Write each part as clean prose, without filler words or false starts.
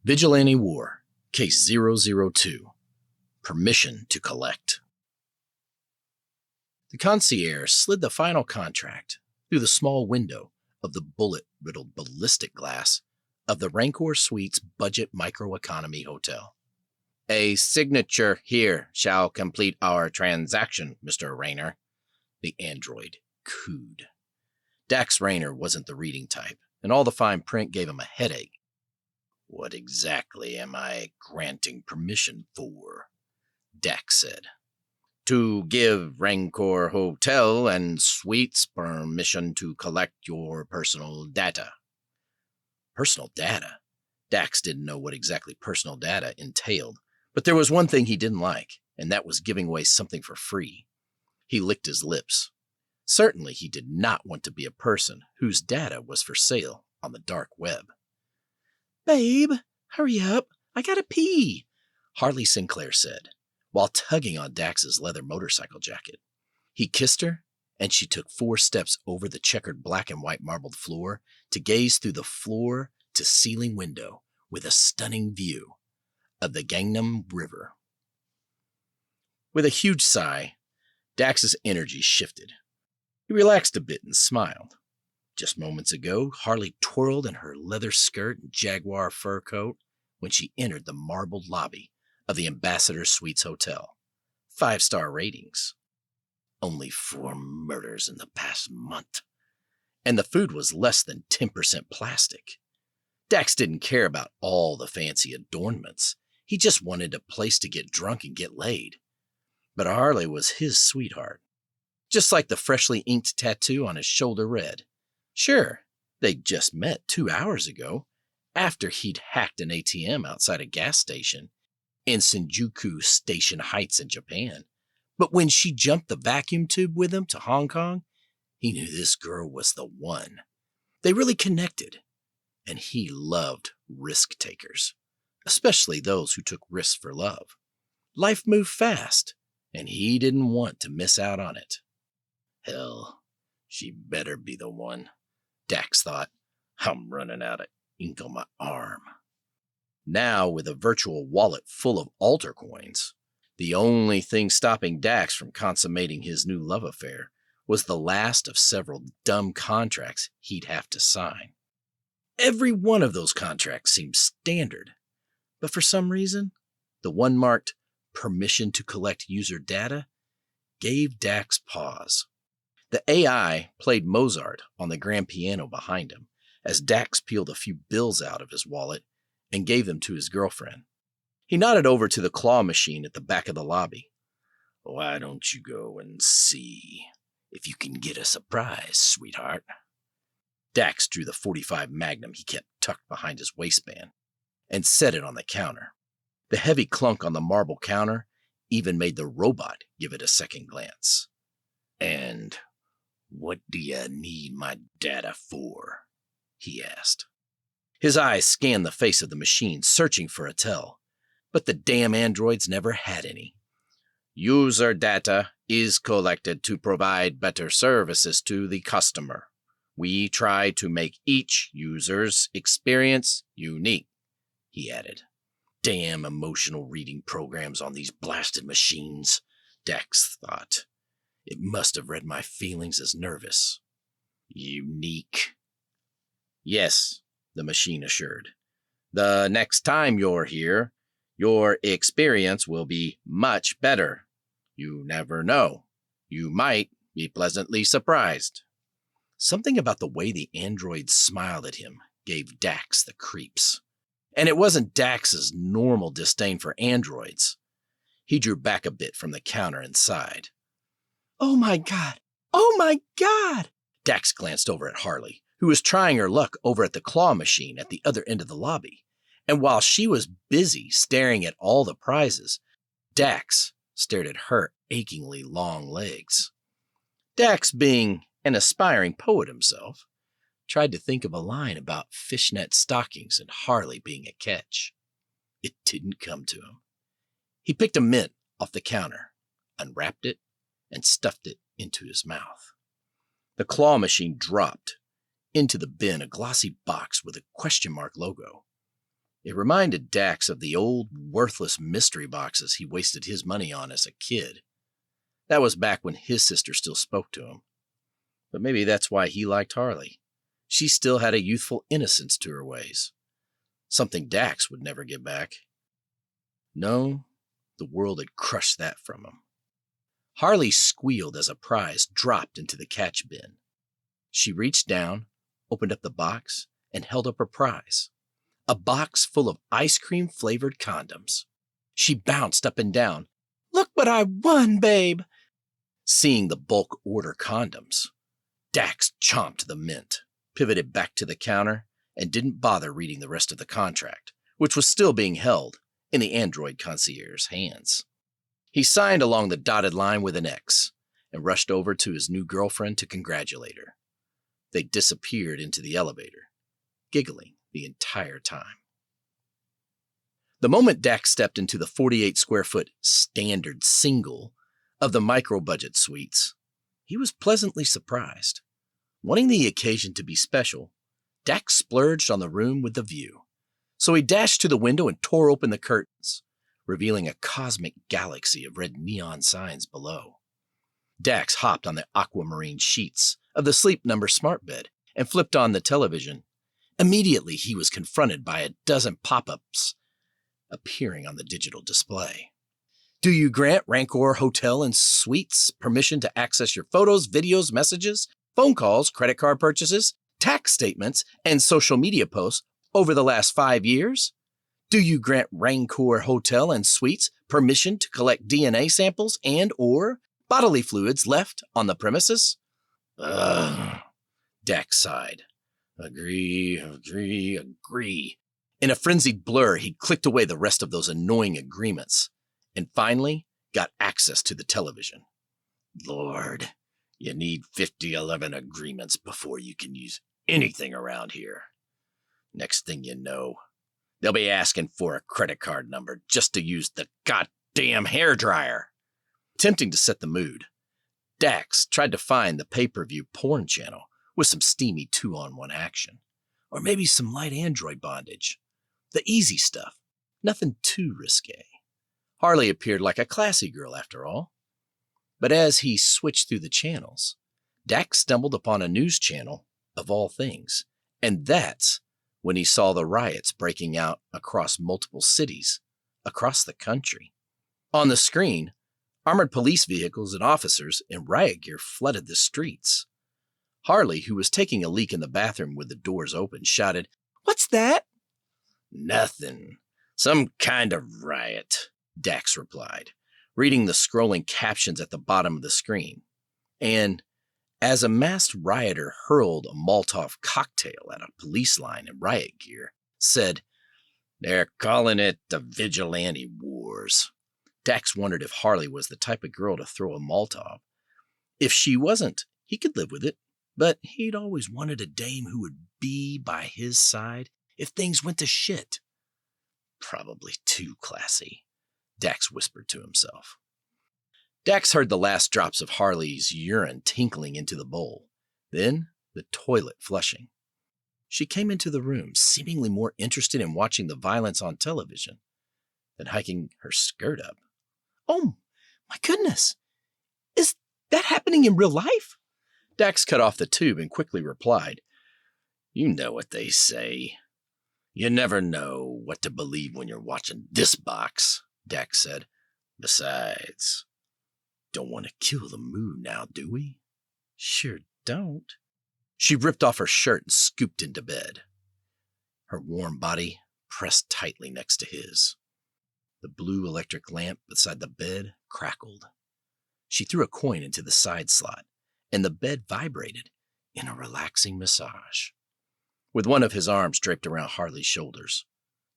Vigilante War, Case 002, Permission to Collect. The concierge slid the final contract through the small window of the bullet-riddled ballistic glass of the Rancor Suites Budget Microeconomy Hotel. A signature here shall complete our transaction, Mr. Rayner, the android cooed. Dax Rayner wasn't the reading type, and all the fine print gave him a headache. What exactly am I granting permission for? Dax said. To give Rancor Hotel and Suites permission to collect your personal data. Personal data? Dax didn't know what exactly personal data entailed, but there was one thing he didn't like, and that was giving away something for free. He licked his lips. Certainly he did not want to be a person whose data was for sale on the dark web. Babe, hurry up. I gotta pee, Harley Sinclair said, while tugging on Dax's leather motorcycle jacket. He kissed her, and she took 4 steps over the checkered black and white marbled floor to gaze through the floor-to-ceiling window with a stunning view of the Gangnam River. With a huge sigh, Dax's energy shifted. He relaxed a bit and smiled. Just moments ago, Harley twirled in her leather skirt and jaguar fur coat when she entered the marbled lobby of the Ambassador Suites Hotel. 5-star ratings. Only 4 murders in the past month. And the food was less than 10% plastic. Dax didn't care about all the fancy adornments. He just wanted a place to get drunk and get laid. But Harley was his sweetheart. Just like the freshly inked tattoo on his shoulder read. Sure, they'd just met 2 hours ago, after he'd hacked an ATM outside a gas station in Shinjuku Station Heights in Japan. But when she jumped the vacuum tube with him to Hong Kong, he knew this girl was the one. They really connected, and he loved risk takers, especially those who took risks for love. Life moved fast, and he didn't want to miss out on it. Hell, she better be the one, Dax thought. I'm running out of ink on my arm. Now, with a virtual wallet full of altar coins, the only thing stopping Dax from consummating his new love affair was the last of several dumb contracts he'd have to sign. Every one of those contracts seemed standard, but for some reason, the one marked permission to collect user data gave Dax pause. The AI played Mozart on the grand piano behind him as Dax peeled a few bills out of his wallet and gave them to his girlfriend. He nodded over to the claw machine at the back of the lobby. Why don't you go and see if you can get a surprise, sweetheart? Dax drew the .45 Magnum he kept tucked behind his waistband and set it on the counter. The heavy clunk on the marble counter even made the robot give it a second glance. And what do you need my data for? He asked. His eyes scanned the face of the machine, searching for a tell, but the damn androids never had any. User data is collected to provide better services to the customer. We try to make each user's experience unique, he added. Damn emotional reading programs on these blasted machines, Dax thought. It must have read my feelings as nervous. Unique. Yes, the machine assured. The next time you're here, your experience will be much better. You never know. You might be pleasantly surprised. Something about the way the android smiled at him gave Dax the creeps. And it wasn't Dax's normal disdain for androids. He drew back a bit from the counter and sighed. Oh my God! Oh my God! Dax glanced over at Harley, who was trying her luck over at the claw machine at the other end of the lobby. And while she was busy staring at all the prizes, Dax stared at her achingly long legs. Dax, being an aspiring poet himself, tried to think of a line about fishnet stockings and Harley being a catch. It didn't come to him. He picked a mint off the counter, unwrapped it, and stuffed it into his mouth. The claw machine dropped into the bin a glossy box with a question mark logo. It reminded Dax of the old, worthless mystery boxes he wasted his money on as a kid. That was back when his sister still spoke to him. But maybe that's why he liked Harley. She still had a youthful innocence to her ways. Something Dax would never get back. No, the world had crushed that from him. Harley squealed as a prize dropped into the catch bin. She reached down, opened up the box, and held up her prize. A box full of ice cream-flavored condoms. She bounced up and down. "Look what I won, babe!" Seeing the bulk order condoms, Dax chomped the mint, pivoted back to the counter, and didn't bother reading the rest of the contract, which was still being held in the android concierge's hands. He signed along the dotted line with an X and rushed over to his new girlfriend to congratulate her. They disappeared into the elevator, giggling the entire time. The moment Dax stepped into the 48-square-foot standard single of the micro-budget suites, he was pleasantly surprised. Wanting the occasion to be special, Dax splurged on the room with the view. So he dashed to the window and tore open the curtains, revealing a cosmic galaxy of red neon signs below. Dax hopped on the aquamarine sheets of the Sleep Number smart bed and flipped on the television. Immediately, he was confronted by a dozen pop-ups appearing on the digital display. Do you grant Rancor Hotel and Suites permission to access your photos, videos, messages, phone calls, credit card purchases, tax statements, and social media posts over the last 5 years? Do you grant Rancor Hotel and Suites permission to collect DNA samples and or bodily fluids left on the premises? Ugh, Dax sighed. Agree. In a frenzied blur, he clicked away the rest of those annoying agreements and finally got access to the television. Lord, you need 5011 agreements before you can use anything around here. Next thing you know, they'll be asking for a credit card number just to use the goddamn hairdryer. Attempting to set the mood, Dax tried to find the pay-per-view porn channel with some steamy 2-on-1 action. Or maybe some light android bondage. The easy stuff. Nothing too risque. Harley appeared like a classy girl after all. But as he switched through the channels, Dax stumbled upon a news channel of all things. And that's when he saw the riots breaking out across multiple cities, across the country. On the screen, armored police vehicles and officers in riot gear flooded the streets. Harley, who was taking a leak in the bathroom with the doors open, shouted, "What's that?" "Nothing. Some kind of riot," Dax replied, reading the scrolling captions at the bottom of the screen. And as a masked rioter hurled a Molotov cocktail at a police line in riot gear, said, "They're calling it the Vigilante Wars." Dax wondered if Harley was the type of girl to throw a Molotov. If she wasn't, he could live with it. But he'd always wanted a dame who would be by his side if things went to shit. Probably too classy, Dax whispered to himself. Dax heard the last drops of Harley's urine tinkling into the bowl, then the toilet flushing. She came into the room, seemingly more interested in watching the violence on television than hiking her skirt up. "Oh, my goodness! Is that happening in real life?" Dax cut off the tube and quickly replied, "You know what they say. You never know what to believe when you're watching this box," Dax said. "Besides, don't want to kill the mood now, do we?" "Sure don't." She ripped off her shirt and scooped into bed, her warm body pressed tightly next to his. The blue electric lamp beside the bed crackled. She threw a coin into the side slot, and the bed vibrated in a relaxing massage. With one of his arms draped around Harley's shoulders,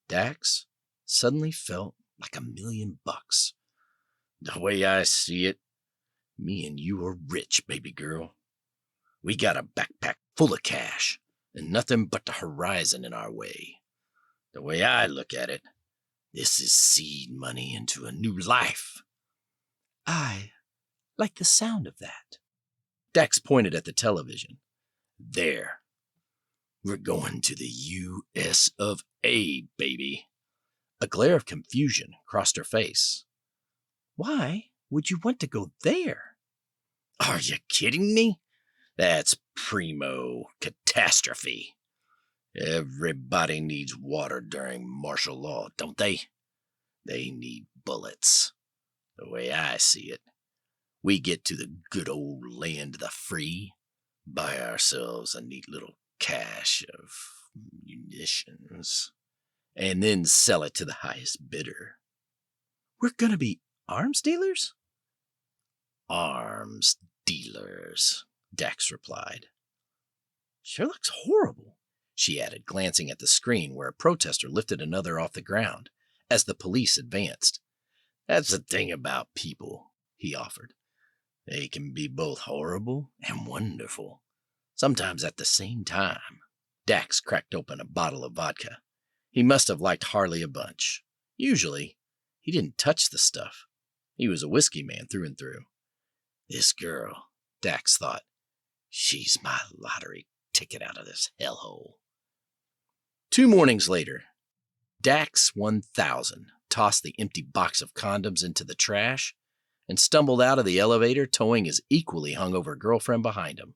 Dax suddenly felt like $1,000,000. "The way I see it, me and you are rich, baby girl. We got a backpack full of cash and nothing but the horizon in our way. The way I look at it, this is seed money into a new life." "I like the sound of that." Dax pointed at the television. "There. We're going to the US of A, baby." A glare of confusion crossed her face. Why would you want to go there? Are you kidding me? That's primo catastrophe. Everybody needs water during martial law, don't they? They need bullets. The way I see it, we get to the good old land of the free, buy ourselves a neat little cache of munitions, and then sell it to the highest bidder. We're gonna be arms dealers? Arms dealers, Dax replied. Sure looks horrible, she added, glancing at the screen where a protester lifted another off the ground as the police advanced. That's the thing about people, he offered. They can be both horrible and wonderful, sometimes at the same time. Dax cracked open a bottle of vodka. He must have liked Harley a bunch. Usually, he didn't touch the stuff. He was a whiskey man through and through. This girl, Dax thought, she's my lottery ticket out of this hellhole. 2 mornings later, Dax 1000 tossed the empty box of condoms into the trash and stumbled out of the elevator towing his equally hungover girlfriend behind him.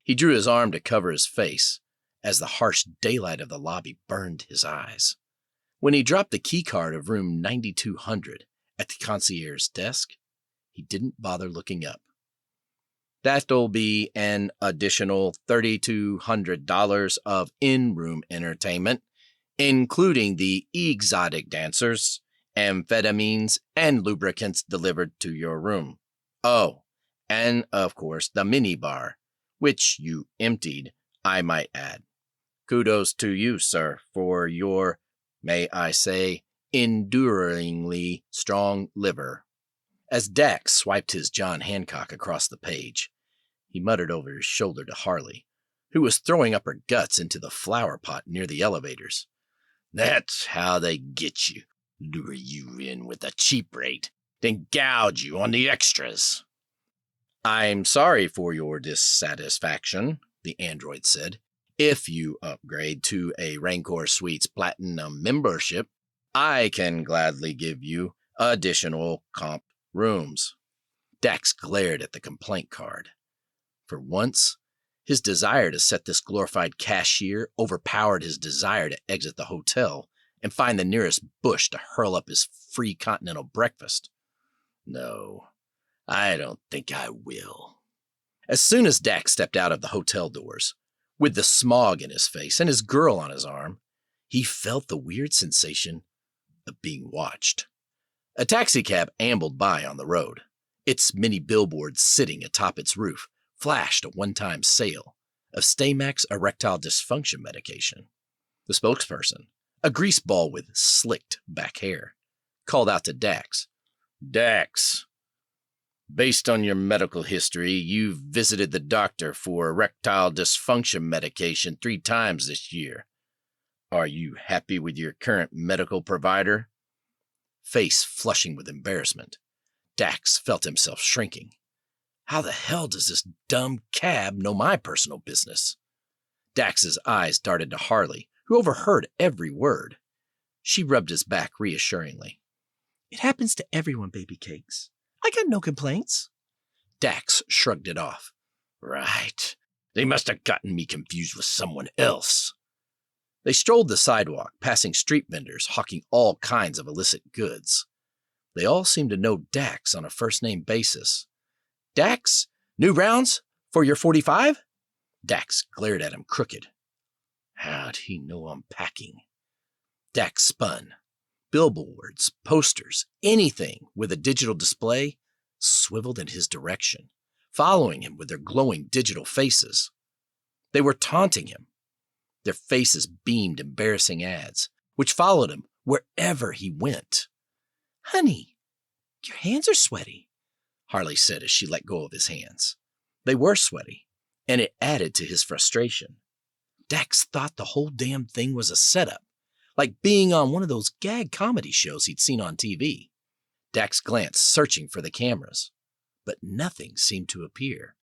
He drew his arm to cover his face as the harsh daylight of the lobby burned his eyes. When he dropped the keycard of room 9200 at the concierge's desk, he didn't bother looking up. That'll be an additional $3,200 of in-room entertainment, including the exotic dancers, amphetamines, and lubricants delivered to your room. Oh, and of course the minibar, which you emptied, I might add. Kudos to you, sir, for your, may I say, enduringly strong liver. As Dax swiped his John Hancock across the page, he muttered over his shoulder to Harley, who was throwing up her guts into the flower pot near the elevators. That's how they get you. Lure you in with a cheap rate, then gouge you on the extras. I'm sorry for your dissatisfaction, the android said. If you upgrade to a Rancor Suites Platinum membership, I can gladly give you additional comp rooms. Dax glared at the complaint card. For once, his desire to set this glorified cashier overpowered his desire to exit the hotel and find the nearest bush to hurl up his free continental breakfast. No, I don't think I will. As soon as Dax stepped out of the hotel doors, with the smog in his face and his girl on his arm, he felt the weird sensation of being watched. A taxicab ambled by on the road. Its many billboards sitting atop its roof flashed a one-time sale of Staymax erectile dysfunction medication. The spokesperson, a greaseball with slicked back hair, called out to Dax. Dax, based on your medical history, you've visited the doctor for erectile dysfunction medication 3 times this year. Are you happy with your current medical provider? Face flushing with embarrassment, Dax felt himself shrinking. How the hell does this dumb cab know my personal business? Dax's eyes darted to Harley, who overheard every word. She rubbed his back reassuringly. It happens to everyone, baby cakes. I got no complaints. Dax shrugged it off. Right. They must have gotten me confused with someone else. They strolled the sidewalk, passing street vendors hawking all kinds of illicit goods. They all seemed to know Dax on a first-name basis. Dax, new rounds for your 45? Dax glared at him crooked. How'd he know I'm packing? Dax spun. Billboards, posters, anything with a digital display swiveled in his direction, following him with their glowing digital faces. They were taunting him. Their faces beamed embarrassing ads, which followed him wherever he went. Honey, your hands are sweaty, Harley said as she let go of his hands. They were sweaty, and it added to his frustration. Dax thought the whole damn thing was a setup, like being on one of those gag comedy shows he'd seen on TV. Dax glanced, searching for the cameras, but nothing seemed to appear.